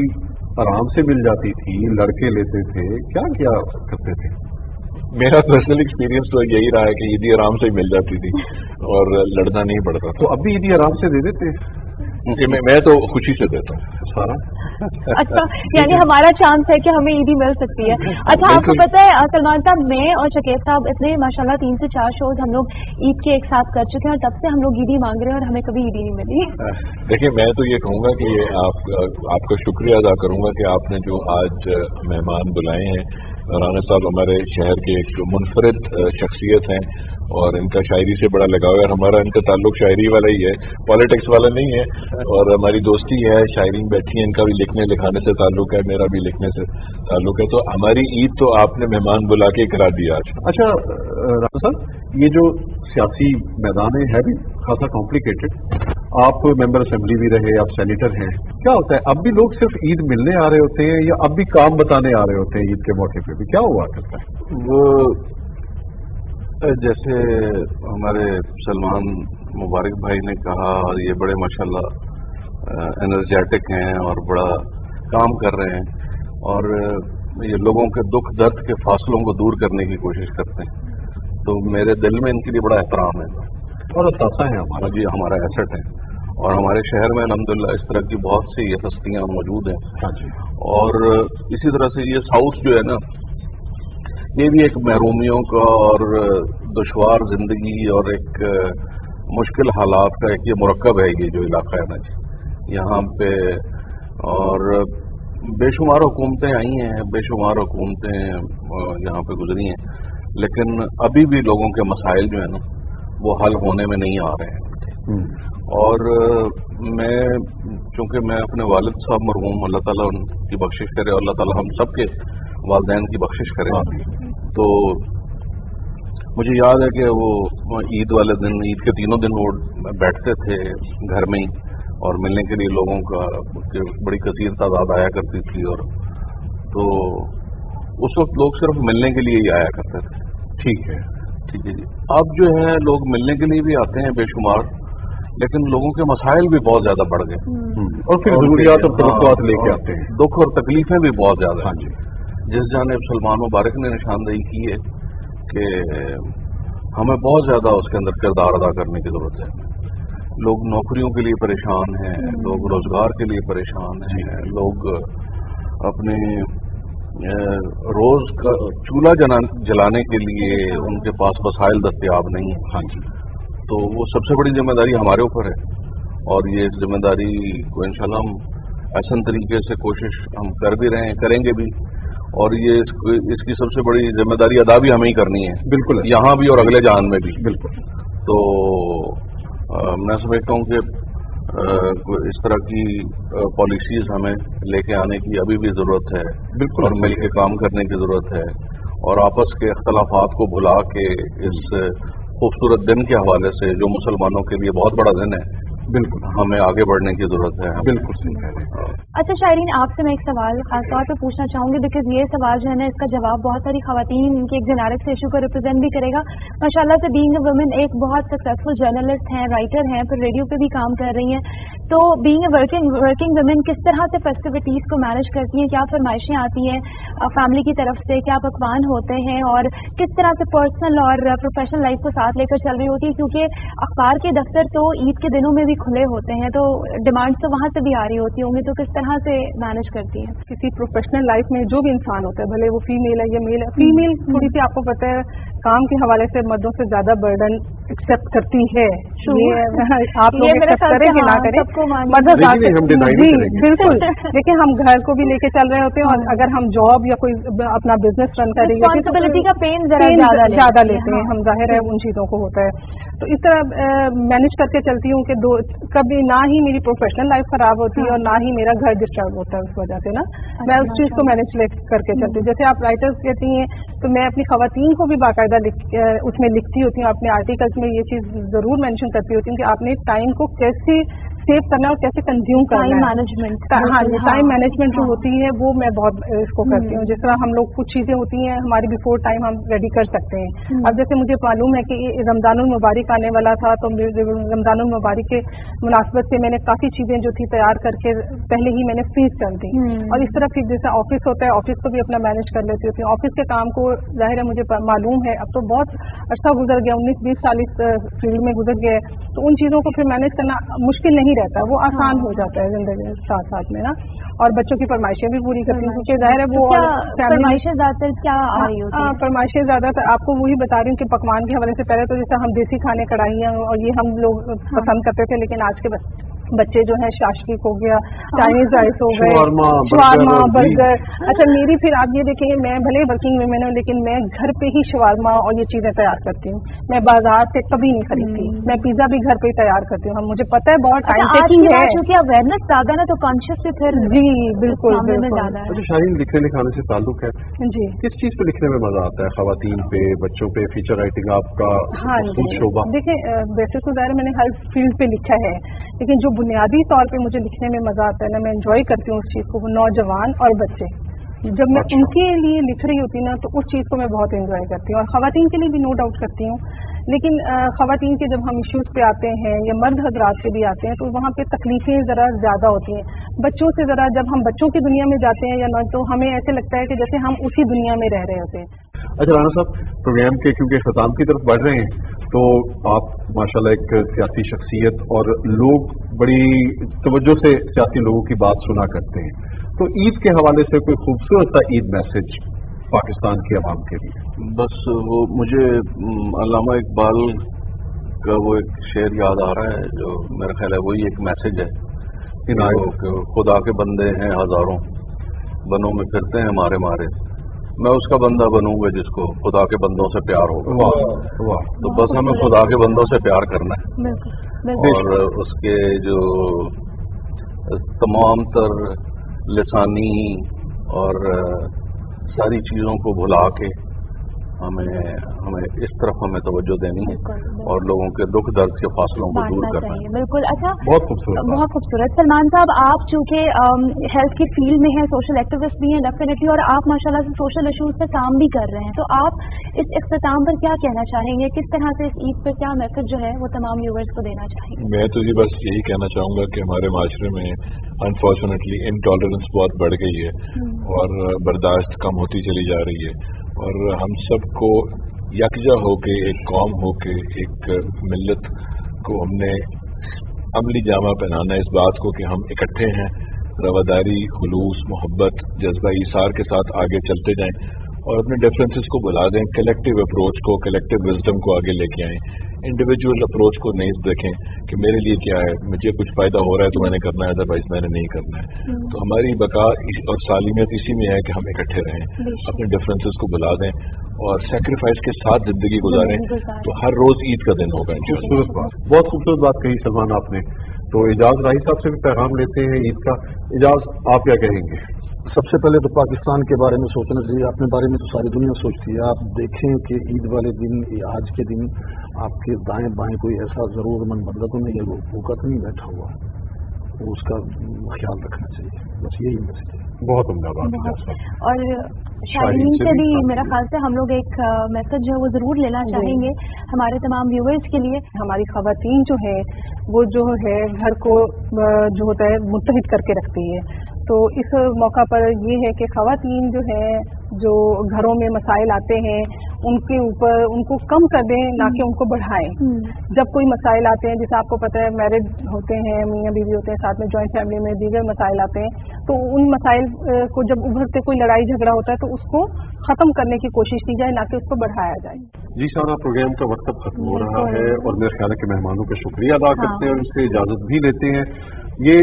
आराम से मिल जाती थी, लड़के लेते थे, क्या क्या करते थे? मेरा पर्सनल एक्सपीरियंस तो यही रहा है कि ईदी आराम से मिल जाती थी और लड़ना नहीं पड़ता। तो अब भी ईदी आराम से दे देते? मैं तो खुशी से देता हूँ सारा। अच्छा, यानी हमारा चांस है कि हमें ईदी मिल सकती है। अच्छा, आपको पता है सलमान साहब, मैं और शकीब साहब इतने माशाल्लाह 3 से 4 शोज हम लोग ईद के एक साथ कर चुके हैं और तब से हम लोग ईदी मांग रहे हैं और हमें कभी ईदी नहीं मिली। देखिए, मैं तो ये कहूँगा कि आपका शुक्रिया अदा करूँगा कि आपने जो आज मेहमान बुलाए हैं। राना साहब हमारे शहर के एक मुनफरिद शख्सियत हैं और इनका शायरी से बड़ा लगाव है और हमारा इनका ताल्लुक शायरी वाला ही है, पॉलिटिक्स वाला नहीं है। और हमारी दोस्ती है, शायरीन बैठी है, इनका भी लिखने लिखाने से ताल्लुक है, मेरा भी लिखने से ताल्लुक है। तो हमारी ईद तो आपने मेहमान बुला के करा दिया आज। अच्छा राना साहब, ये जो सियासी मैदान है भी खासा कॉम्प्लिकेटेड, आप मेंबर असेंबली भी रहे, आप सेनेटर हैं, क्या होता है अब भी लोग सिर्फ ईद मिलने आ रहे होते हैं या अब भी काम बताने आ रहे होते हैं ईद के मौके पे भी? क्या हुआ करता है? वो जैसे हमारे सलमान मुबारक भाई ने कहा, और ये बड़े माशाल्लाह एनर्जेटिक हैं और बड़ा काम कर रहे हैं और ये लोगों के दुख दर्द के फासलों को दूर करने की कोशिश करते हैं, तो मेरे दिल में इनके लिए बड़ा एहतराम है और असासा है हमारा जी, हमारा एसेट है। और हमारे शहर में अल्हम्दुलिल्लाह इस तरह की बहुत सी ये हस्तियाँ मौजूद हैं। हाँ जी। और इसी तरह से ये साउथ जो है ना, ये भी एक महरूमियों का और दुश्वार जिंदगी और एक मुश्किल हालात का एक ये मुरक्कब है, ये जो इलाका है ना जी यहाँ पे। और बेशुमार हुकूमतें आई हैं, बेशुमार हुकूमतें यहाँ पे गुजरी हैं, लेकिन अभी भी लोगों के मसाइल जो है ना वो हल होने में नहीं आ रहे हैं। और मैं चूँकि मैं अपने वालिद साहब मरहूम, अल्लाह ताला उनकी बख्शिश करे, अल्लाह ताला हम सबके वालिदैन की बख्शिश करे, तो मुझे याद है कि वो ईद वाले दिन, ईद के 3 दिन वो बैठते थे घर में ही, और मिलने के लिए लोगों का बड़ी कसीर तादाद आया करती थी, और तो उस वक्त लोग सिर्फ मिलने के लिए ही आया करते थे। ठीक है जी। अब जो है लोग मिलने के लिए भी आते हैं बेशुमार, लेकिन लोगों के मसाइल भी बहुत ज्यादा बढ़ गए, और फिर जरूरियात और तवक्कुआत लेके आते हैं, दुख और तकलीफें भी बहुत ज्यादा हैं। जिस जानिब सलमान मुबारक ने निशानदेही की है कि हमें बहुत ज्यादा उसके अंदर किरदार अदा करने की जरूरत है। लोग नौकरियों के लिए परेशान हैं, लोग रोजगार के लिए परेशान हैं, लोग अपने रोज का चूल्हा जलाने के लिए उनके पास वसाइल दस्तयाब नहीं है। हाँ जी, तो वो सबसे बड़ी जिम्मेदारी हमारे ऊपर है, और ये जिम्मेदारी को इंशाल्लाह हम ऐसा तरीके से कोशिश हम कर भी रहे हैं, करेंगे भी, और ये इसकी सबसे बड़ी जिम्मेदारी अदा भी हमें ही करनी है, बिल्कुल, यहाँ भी और अगले जहान में भी। बिल्कुल। तो मैं समझता हूँ कि इस तरह की पॉलिसीज हमें लेके आने की अभी भी जरूरत है, बिल्कुल, और मिल के काम करने की जरूरत है, और आपस के अख्तलाफात को भुला के इस खूबसूरत दिन के हवाले से, जो मुसलमानों के लिए बहुत बड़ा दिन है, बिल्कुल हमें आगे बढ़ने की जरूरत है। बिल्कुल सही कह रहे हैं। अच्छा शायरीन, आपसे मैं एक सवाल खास तौर पे पूछना चाहूंगी, बिकॉज ये सवाल जो है ना, इसका जवाब बहुत सारी खवातीन के एक जेनेरिक इशू को रिप्रेजेंट भी करेगा। माशाल्लाह से बीइंग अ वुमेन एक बहुत सक्सेसफुल जर्नलिस्ट हैं, राइटर हैं, फिर रेडियो पे भी काम कर रही हैं, तो बीइंग अ वर्किंग वुमेन किस तरह से फेस्टिविटीज को मैनेज करती हैं, क्या फरमाइशें आती हैं फैमिली की तरफ से, क्या पकवान होते हैं, और किस तरह से पर्सनल और प्रोफेशनल लाइफ को साथ लेकर चल रही होती है, क्योंकि अखबार के दफ्तर तो ईद के दिनों में भी खुले होते हैं, तो डिमांड्स तो वहाँ से भी आ रही होती होंगी, तो किस तरह से मैनेज करती हैं? किसी प्रोफेशनल लाइफ में जो भी इंसान होता है, भले वो फीमेल है या मेल है, फीमेल थोड़ी सी आपको पता है काम के हवाले से मर्दों से ज्यादा बर्डन एक्सेप्ट करती है। ये आप लोग एक्सेप्ट करें कि ना करें, जी बिल्कुल, लेकिन हम घर को भी लेके चल रहे होते हैं, और अगर हम जॉब या कोई अपना बिजनेस रन करेंगे, रिस्पांसिबिलिटी का पेन ज्यादा लेते हैं हम, जाहिर है उन चीजों को होता है। तो इस तरह मैनेज करके चलती हूँ कि कभी ना ही मेरी प्रोफेशनल लाइफ खराब होती है और ना ही मेरा घर डिस्टर्ब होता है उस वजह से ना, मैं उस चीज को मैनेज करके चलती हूँ। जैसे आप राइटर्स कहती हैं, तो मैं अपनी खवातीन को भी बाकायदा उसमें लिखती होती हूँ, अपने आर्टिकल्स में ये चीज जरूर मेंशन करती होती हूँ कि आपने टाइम को कैसे सेव करना और कैसे कंज्यूम करना है, मैनेजमेंट। हाँ, टाइम मैनेजमेंट जो होती है वो मैं बहुत इसको करती हूँ। जिस तरह हम लोग कुछ चीजें होती हैं हमारी बिफोर टाइम हम रेडी कर सकते हैं। अब जैसे मुझे मालूम है कि रमजानुल मुबारक आने वाला था, तो रमजानुल मुबारक के मुनासबत से मैंने काफी चीजें जो थी तैयार करके पहले ही मैंने फ्रीज कर दी, और इस तरह फिर जैसे ऑफिस होता है, ऑफिस को भी अपना मैनेज कर लेती होती हूँ। ऑफिस के काम को जाहिर है मुझे मालूम है, अब तो बहुत अच्छा गुजर गया, 19-20 साल इस फील्ड में गुजर गया, तो उन चीजों को फिर मैनेज करना मुश्किल नहीं रहता, वो आसान हो जाता है जिंदगी के साथ साथ में ना। और बच्चों की फरमाइशें भी पूरी करती हूँ, क्योंकि जाहिर है वो फरमाइशें ज्यादातर क्या आ रही होती है? फरमाइशें ज्यादातर आपको वही बता रही हूँ कि पकवान के हवाले से पहले तो जैसे हम देसी खाने कढ़ाइयाँ और ये हम लोग पसंद करते थे, लेकिन आज के बच्चे जो है शाशलिक हो गया, चाइनीज राइस हो गए, शवारमा, बर्गर। अच्छा मेरी फिर आप ये देखेंगे, मैं भले वर्किंग वुमेन हूँ, लेकिन मैं घर पे ही शवारमा और ये चीजें तैयार करती हूँ। मैं बाजार से कभी नहीं खरीदती, मैं पिज्जा भी घर पे ही तैयार करती हूँ। मुझे पता है बहुत टाइम टेकिंग है, क्योंकि अवेयरनेस ज्यादा ना, तो कॉन्शियस से फिर जी बिल्कुल ज्यादा। अच्छा शाहीन, लिखने लिखाने से ताल्लुक है जी, किस चीज पे लिखने में मजा आता है? खवातीन पे, बच्चों पे, फीचर राइटिंग आपका शोबा? देखिए वैसे तो ज़ाहिर मैंने हर फील्ड पे लिखा है, लेकिन जो बुनियादी तौर पे मुझे लिखने में मजा आता है ना, मैं एंजॉय करती हूँ उस चीज को, नौजवान और बच्चे। जब मैं उनके लिए लिख रही होती ना, तो उस चीज को मैं बहुत एंजॉय करती हूँ, और खवातीन के लिए भी नो डाउट करती हूँ। लेकिन खवातीन के जब हम इश्यूज पे आते हैं या मर्द हजरात से भी आते हैं, तो वहाँ पे तकलीफें ज़रा ज़्यादा होती हैं। बच्चों से ज़रा जब हम बच्चों की दुनिया में जाते हैं या न, तो हमें ऐसे लगता है कि जैसे हम उसी दुनिया में रह रहे होते हैं। अच्छा राना साहब, प्रोग्राम के क्योंकि ख़त्म की तरफ बढ़ रहे हैं, तो आप माशाल्लाह एक सियासी शख्सियत और लोग बड़ी तवज्जो से सियासी लोगों की बात सुना करते हैं, तो ईद के हवाले से कोई खूबसूरत सा ईद मैसेज पाकिस्तान के अवाम के लिए? बस वो मुझे अल्लामा इकबाल का वो एक शेर याद आ रहा है, जो मेरा ख्याल है वही एक मैसेज है कि खुदा के बंदे हैं हजारों, बनों में फिरते हैं मारे मारे, मैं उसका बंदा बनूंगा जिसको खुदा के बंदों से प्यार होगा। वाह, तो बस हमें खुदा के बंदों से प्यार करना है, और उसके जो तमाम तर लिसानी और सारी चीज़ों को भुला के हमें इस तरफ हमें तवज्जो देनी है और लोगों के दुख दर्द के फासलों को दूर करना है। बिल्कुल। अच्छा, बहुत खूबसूरत, बहुत खूबसूरत। सलमान साहब, आप चूंकि हेल्थ की फील्ड में हैं, सोशल एक्टिविस्ट भी हैं डेफिनेटली, और आप माशाल्लाह से सोशल इश्यूज पे काम भी कर रहे हैं, तो आप इस इख्तिताम पर क्या कहना चाहेंगे? किस तरह से इस ईद पर क्या मैसेज जो है वो तमाम व्यूअर्स को देना चाहेंगे? मैं तो जी बस यही कहना चाहूँगा कि हमारे माशरे में अनफॉर्चुनेटली इनटॉलरेंस बहुत बढ़ गई है और बर्दाश्त कम होती चली जा रही है, और हम सबको यकजा होके, एक कौम होके, एक मिल्लत को हमने अमली जामा पहनाना है इस बात को कि हम इकट्ठे हैं, रवादारी, खुलूस, मोहब्बत, जज्बा ईसार के साथ आगे चलते जाएं और अपने डिफरेंसेस को भुला दें, कलेक्टिव अप्रोच को, कलेक्टिव विजडम को आगे लेके आएं, इंडिविजुअल अप्रोच को नहीं देखें कि मेरे लिए क्या है, मुझे कुछ फायदा हो रहा है तो मैंने करना है, अदरवाइज मैंने नहीं करना है। तो हमारी बका और सालिमियत इसी में है कि हम इकट्ठे रहें, अपने डिफरेंसेस को भुला दें और सेक्रीफाइस के साथ जिंदगी गुजारें, तो हर रोज ईद का दिन होगा इंशाअल्लाह। खूबसूरत बात, बहुत खूबसूरत बात कही सलमान आपने। तो एजाज राही साहब से भी पैगाम लेते हैं ईद का। एजाज, आप क्या कहेंगे? सबसे पहले तो पाकिस्तान के बारे में सोचना चाहिए, अपने बारे में तो सारी दुनिया सोचती है। आप देखें कि ईद वाले दिन, आज के दिन आपके दाएं बाएं कोई ऐसा ज़रूरतमंद बंदा तो नहीं है वो भूखा तो नहीं बैठा हुआ, तो उसका ख्याल रखना चाहिए, बस यही मैसेज है। बहुत उम्दा बात। और शाहीन से भी मेरा ख्याल से हम लोग एक मैसेज जो है वो ज़रूर लेना चाहेंगे हमारे तमाम व्यूअर्स के लिए। हमारी ख़वातीन जो है वो जो है घर को जो होता है मुत्तहिद करके रखती है, तो इस मौका पर ये है कि ख़वातीन जो है जो घरों में मसाइल आते हैं उनके ऊपर उनको कम कर दें, ना कि उनको बढ़ाएं। जब कोई मसाइल आते हैं, जैसे आपको पता है मैरिड होते हैं, मियाँ बीवी होते हैं, साथ में जॉइंट फैमिली में दीगर मसाइल आते हैं, तो उन मसाइल को जब उभरते कोई लड़ाई झगड़ा होता है तो उसको ख़त्म करने की कोशिश की जाए, ना कि उसको बढ़ाया जाए। जी सारा प्रोग्राम का वक्त अब खत्म हो रहा है और मेरे ख्याल है कि मेहमानों का शुक्रिया अदा करते हैं और उससे इजाज़त भी लेते हैं। ये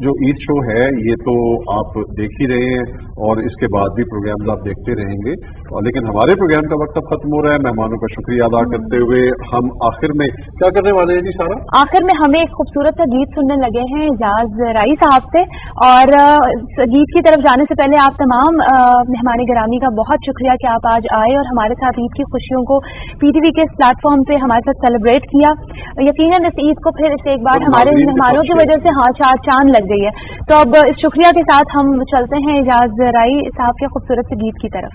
जो ईद शो है ये तो आप देख ही रहे हैं और इसके बाद भी प्रोग्राम्स आप देखते रहेंगे, और लेकिन हमारे प्रोग्राम का वक्त अब खत्म हो रहा है। मेहमानों का शुक्रिया अदा करते हुए हम आखिर में क्या करने वाले हैं जी सारा? आखिर में हमें एक खूबसूरत सा गीत सुनने लगे हैं एजाज राही साहब से, और गीत की तरफ जाने से पहले आप तमाम मेहमान गिरामी का बहुत शुक्रिया कि आप आज आए और हमारे साथ ईद की खुशियों को पीटीवी के इस प्लेटफॉर्म पे हमारे साथ सेलिब्रेट किया। यकीनन इस ईद को फिर से एक बार हमारे मेहमानों की वजह से चांद लग गई है। तो अब इस शुक्रिया के साथ हम चलते हैं एजाज राही साहब के खूबसूरत से गीत की तरफ।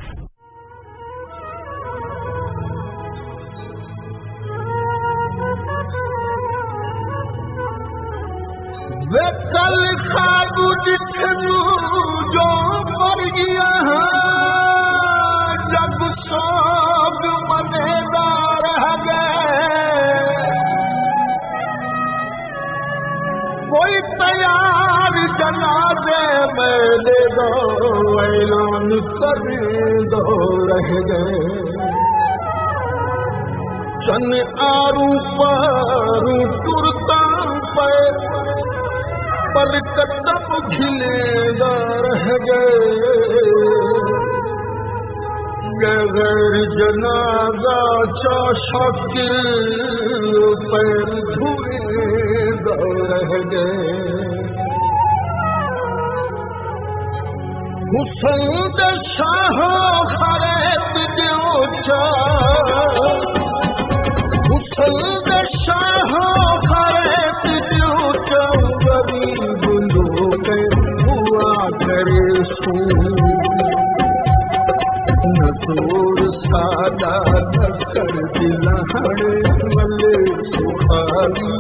वे कल खाब दिखनू जो मर गया जब सोग मजेदार रह गए, कोई तैयार जनाजे में दे दो, ऐलान कर दो रह गए, चन आरू पर टुरता पर पल कदम खिलेगा रह गए, गैर जनाजा शाकिर पैर धुएगा रह गए, हुसैन शाह खरेत जो हुसैन शाह खरेत जो गरीब लोग हुआ करे सू, नसूर सादा कर दिलाड़े मले सुखारी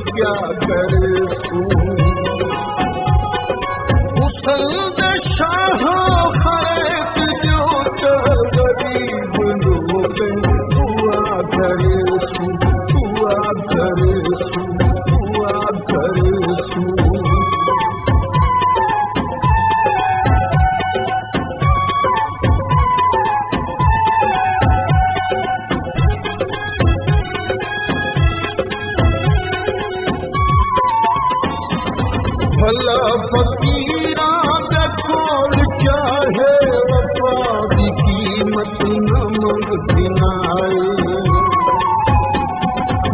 क्या करे सू, हुसैन शाह खरेत जो गरीब लोग हुआ करे सू, हुआ करे सू, हुआ करे सू। नाए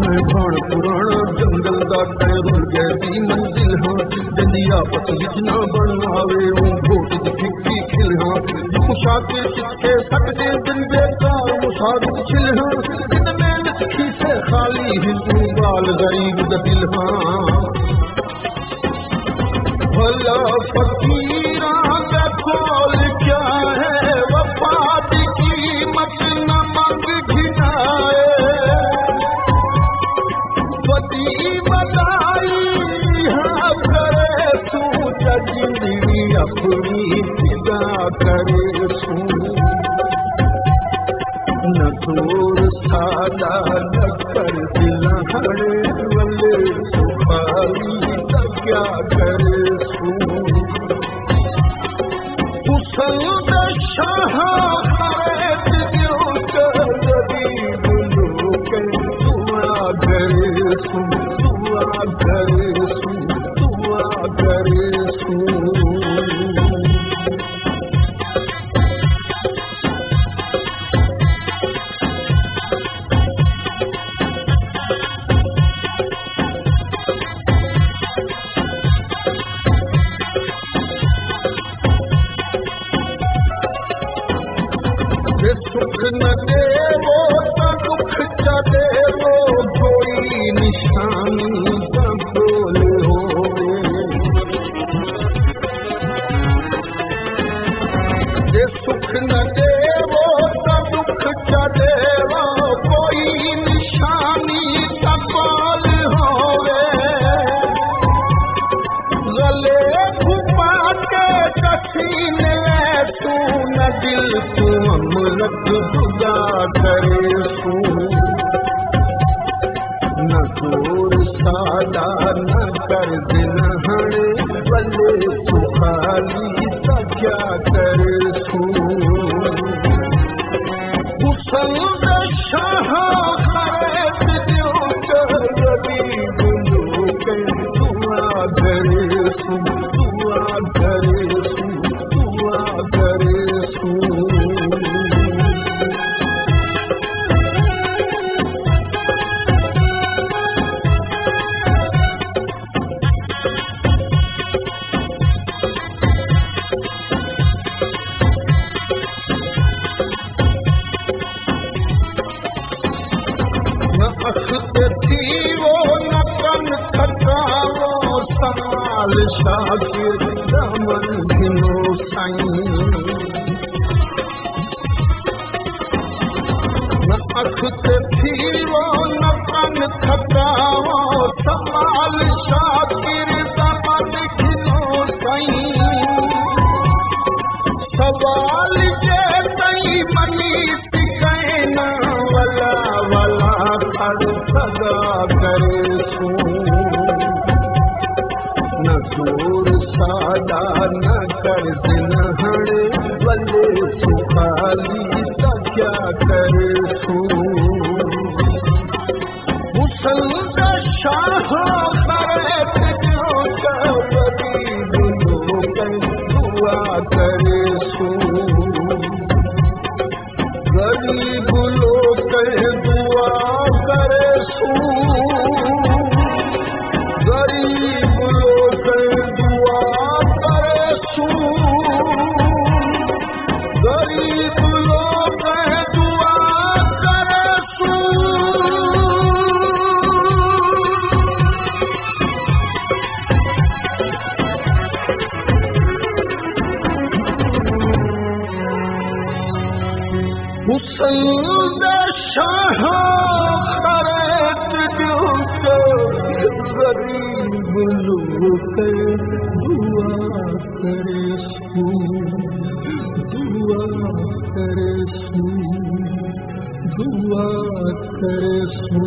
मैं भाण पुराना जंगल दा टैरू जैसी मंजिल हाँ जल्दी आपस विच ना बनावे घोट दी फिक्की खिल हाँ खुशा के सिक्के सकते दिन बेकार मुसारू छिल हाँ जिन में लिखी से खाली हिंदू बाल गरीब दिल हाँ भला फकीरा का खोल क्या है वफा की कीमत न मंग घिनाए बदी बताई हाँ करे तू जिंदगी अपनी फिदा करे तू न दूर सादा न कर दिल हड़े वले सुखाली क्या करे शाह गरीब लोग दुआ करे दुआ करे दुआ करे सुख न देवो त दुख च देवो कोई निशानी न बोल होवे जे सुख न देवो त दुख च देवो कोई निशानी न बोल होवे गले घुमा के कसीने तू न दिल तू अमृत खुदा करे तू न दूर सादा न कर दिन हड़े बल्ले तू खाली सा क्या करे तू मुसल्द शाह खैत जो गरीब लोग दुआ करे तू दुआ करे तू दुआ करे शाकिर दामन धिनो साईं न अख ते थीवो न कन थकावो संभाल शाकिर दामन धिनो साईं सवाल जे तई मनी तिकैना वला वला खड़ सदा करे सू न दूर सादा न कर दिन हड़े बल्ले सुखाली सा क्या करे तू मुसल्द शाह खैत जो गरीब लोग दुआ करे तू गरीब लोग दुआ करे तू गरीब लोग दुआ करे तू गरीब लोग दुआ करे तू मुसल्द शाह खैत जो गरीब लोग दुआ करे सू दुआ करे सू दुआ करे सू